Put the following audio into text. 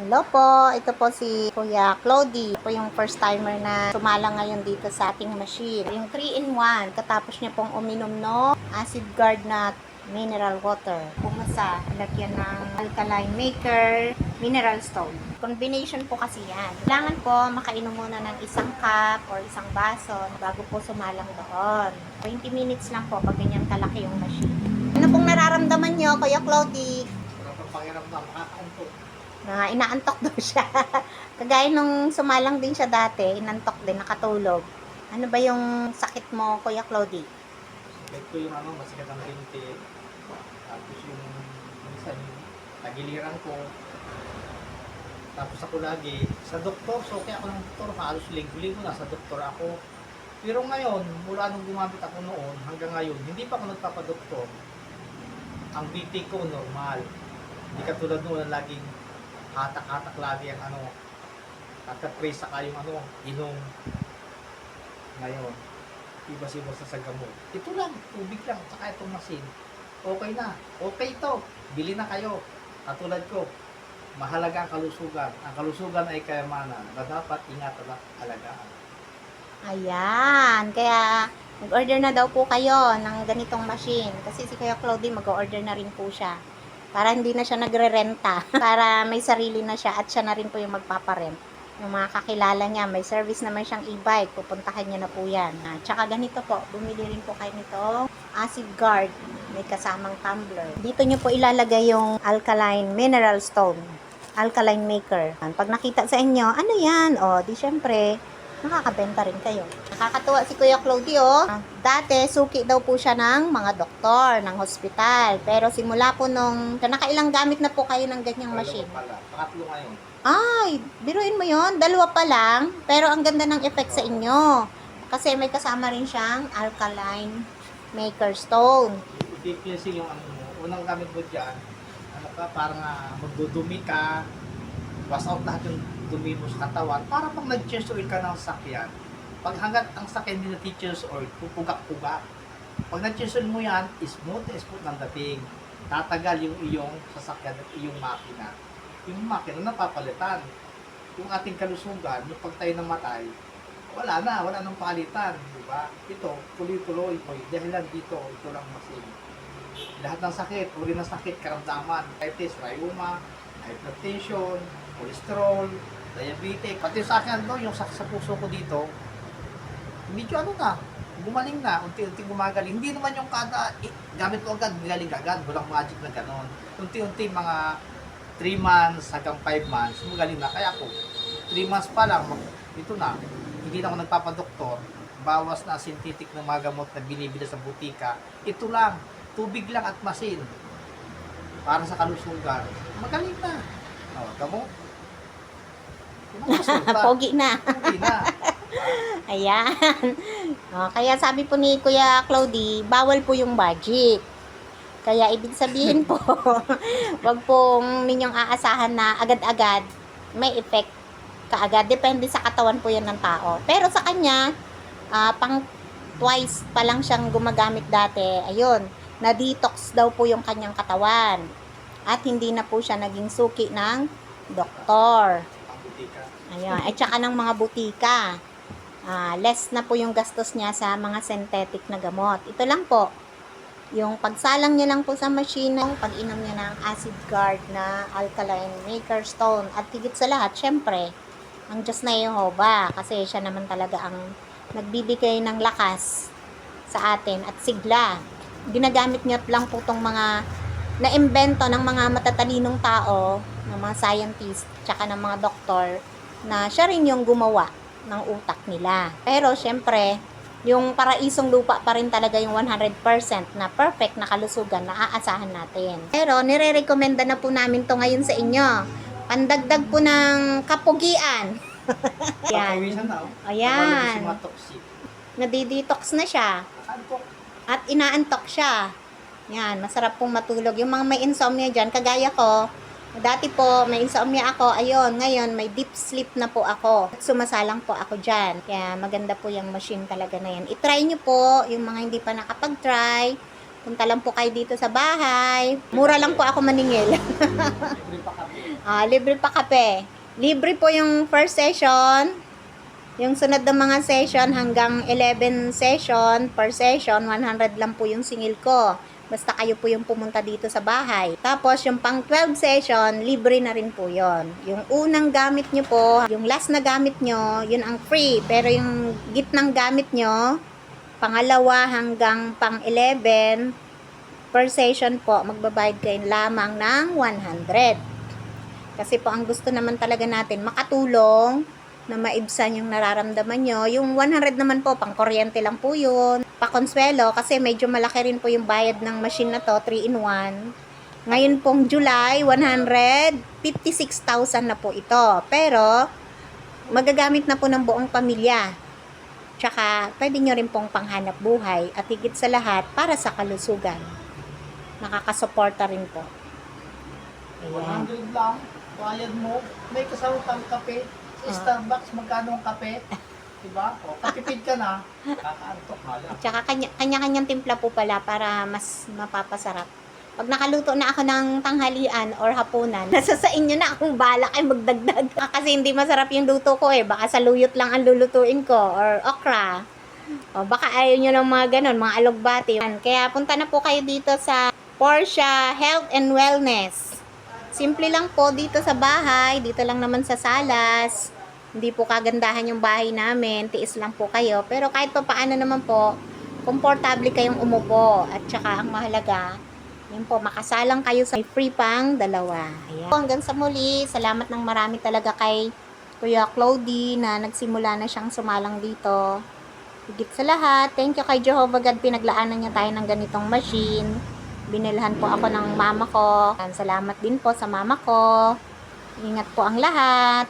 Hello po, ito po si Kuya Clody. Ito po yung first timer na sumala ngayon dito sa ating machine. Yung 3-in-1, katapos niya pong uminom no acid guard na mineral water. Pumasa, lagyan ng alkaline maker, mineral stone. Combination po kasi yan. Kailangan po makainom muna ng isang cup or isang baso bago po sumalang doon. 20 minutes lang po pag ganyan kalaki yung machine. Ano pong nararamdaman nyo, Kuya Clody? Wala pang pakiramdam, makakaantok. Na inaantok daw siya. Kagaya nung sumalang din siya dati, inantok din, nakatulog. Ano ba yung sakit mo, Kuya Clody? Sakit ko yung masikat ang binti. Tapos yung minsan yung tagiliran ko. Tapos ako lagi sa doktor, so kaya ako ng doktor, halos linggo-linggo na sa doktor ako. Pero ngayon, mula nung gumamit ako noon hanggang ngayon, hindi pa ako nagpapadoktor. Ang BP ko normal. Hindi katulad noon na laging hatak-hatak lagi ang tatapray saka yung inom. Ngayon, ibas-ibas na sa gamot. Ito lang, tubig lang, saka itong masin. Okay na, okay ito, bili na kayo. Katulad ko, mahalaga ang kalusugan. Ang kalusugan ay kayamanan na dapat ingat at alagaan. Ayan, kaya mag-order na daw po kayo ng ganitong machine. Kasi si Kuya Clody mag-order na rin po siya. Para hindi na siya nagre-renta. Para may sarili na siya at siya na rin po yung magpaparent. Yung mga kakilala niya, may service naman siyang e-bike. Pupuntahan niya na po yan. Tsaka ganito po, bumili rin po kayo nito. Acid guard. May kasamang tumbler. Dito niyo po ilalagay yung alkaline mineral stone. Alkaline maker. Pag nakita sa inyo, ano yan? O, di syempre, makakabenta rin kayo. Nakakatuwa si Kuya Clody, oh. Dati, suki daw po siya ng mga doktor, ng hospital. Pero simula po nung, nakailang gamit na po kayo ng ganyang machine. Pangatlo ngayon. Ay, biruin mo yon, dalawa pa lang. Pero ang ganda ng effect sa inyo. Kasi may kasama rin siyang alkaline maker stone. I-cleansing yung unang gamit mo dyan, parang magdudumi ka, wash out lahat yung dumi mo sa katawan, para pag nag-change oil ka ng sasakyan, pag hanggat ang sasakyan hindi na-change oil, pupugak-pugak. Pag nag-change oil mo yan, smooth ng dating. Tatagal yung iyong sasakyan at iyong makina. Yung makina napapalitan. Yung ating kalusugan, yung pag tayo namatay, wala nang palitan, di ba? Ito, tuloy-tuloy, dahilan dito, ito lang masin. Lahat ng sakit, uri ng sakit, karamdaman, diabetes, rheuma, hypertension, cholesterol, diabetes, pati sa akin yung sa puso ko dito, medyo gumaling na, unti-unti gumagaling. Hindi naman yung kada, gamit mo agad, galing agad, walang magic na ganon. Unti-unti mga 3 months hanggang 5 months, magaling na. Kaya ako, 3 months pa lang, ito na, hindi na ako nagpapadoktor, bawas na synthetic ng mga gamot na binibili sa butika, ito lang, tubig lang at masin, para sa kalusugan, magaling na. O, tamo? Pogi na. Pogi na. Ayan. Kaya sabi po ni Kuya Clody, bawal po yung magic. Kaya ibig sabihin po, wag pong ninyong aasahan na agad-agad may effect kaagad. Depende sa katawan po yan ng tao. Pero sa kanya, pang twice pa lang siyang gumagamit dati. Ayun, na-detox daw po yung kanyang katawan. At hindi na po siya naging suki ng doktor. Ayan, at saka ng mga butika. Less na po yung gastos niya sa mga synthetic na gamot. Ito lang po, yung pagsalang niya lang po sa machine, pag-inom niya ng acid guard na alkaline maker stone. At higit sa lahat, syempre, ang Diyos na Jehovah. Kasi siya naman talaga ang nagbibigay ng lakas sa atin at sigla. Ginagamit niya lang po itong mga na-imbento ng mga matatalinong tao, ng mga scientist, tsaka ng mga doktor, na siya rin yung gumawa ng utak nila. Pero syempre, yung paraisong lupa pa rin talaga yung 100% na perfect na kalusugan na aasahan natin. Pero nire-recommenda na po namin to ngayon sa inyo. Pandagdag po ng kapugian. Yan. Ayan. Nadidetox na siya. At inaantok siya. Yan, masarap pong matulog. Yung mga may insomnia dyan, kagaya ko, dati po, may insomnia ako. Ayun, ngayon, may deep sleep na po ako. Sumasalang po ako dyan. Kaya maganda po yung machine talaga na yan. I-try nyo po, yung mga hindi pa nakapag-try. Punta lang po kayo dito sa bahay. Mura lang po ako maningil. Libre pa kami. Libre pa kape. Libre po yung first session. Yung sunod ng mga session hanggang 11 session per session, 100 lang po yung singil ko. Basta kayo po yung pumunta dito sa bahay. Tapos yung pang 12 session, libre na rin po yon. Yung unang gamit nyo po, yung last na gamit nyo, yun ang free. Pero yung gitnang gamit nyo, pangalawa hanggang pang 11 per session po, magbabayad kayo lamang ng 100. Kasi po ang gusto naman talaga natin, makatulong na maibsan yung nararamdaman nyo. Yung 100 naman po, pang kuryente lang po yun. Pakonsuelo, kasi medyo malaki rin po yung bayad ng machine na to, 3-in-1. Ngayon pong July, 156,000 na po ito. Pero, magagamit na po ng buong pamilya. Tsaka, pwede nyo rin pong panghanap buhay at higit sa lahat, para sa kalusugan. Nakakasuporta rin po. Ayan. 100 lang, bayad mo, may kasama pang kape. Sa Starbucks, magkano ang kape? Diba? O, katipid ka na, kakaantok ka lang. At saka kanya-kanyang timpla po pala para mas mapapasarap. Pag nakaluto na ako ng tanghalian or hapunan, nasa sa inyo na akong balak ay magdagdag. Kasi hindi masarap yung luto ko eh. Baka saluyot lang ang lulutuin ko or okra. O baka ayaw nyo ng mga ganon, mga alugbati. Kaya punta na po kayo dito sa Portia Health and Wellness. Simple lang po dito sa bahay, dito lang naman sa Salas. Hindi po kagandahan yung bahay namin, tiis lang po kayo. Pero kahit pa paano naman po, komportable kayong umupo. At saka ang mahalaga, yun po, makasalang kayo sa free pang dalawa. Ayan. Hanggang sa muli, salamat ng marami talaga kay Kuya Claudie na nagsimula na siyang sumalang dito. Higit sa lahat, thank you kay Jehovah God, pinaglaanan niya tayo ng ganitong machine. Binilhan po ako ng mama ko. Salamat din po sa mama ko. Ingat po ang lahat.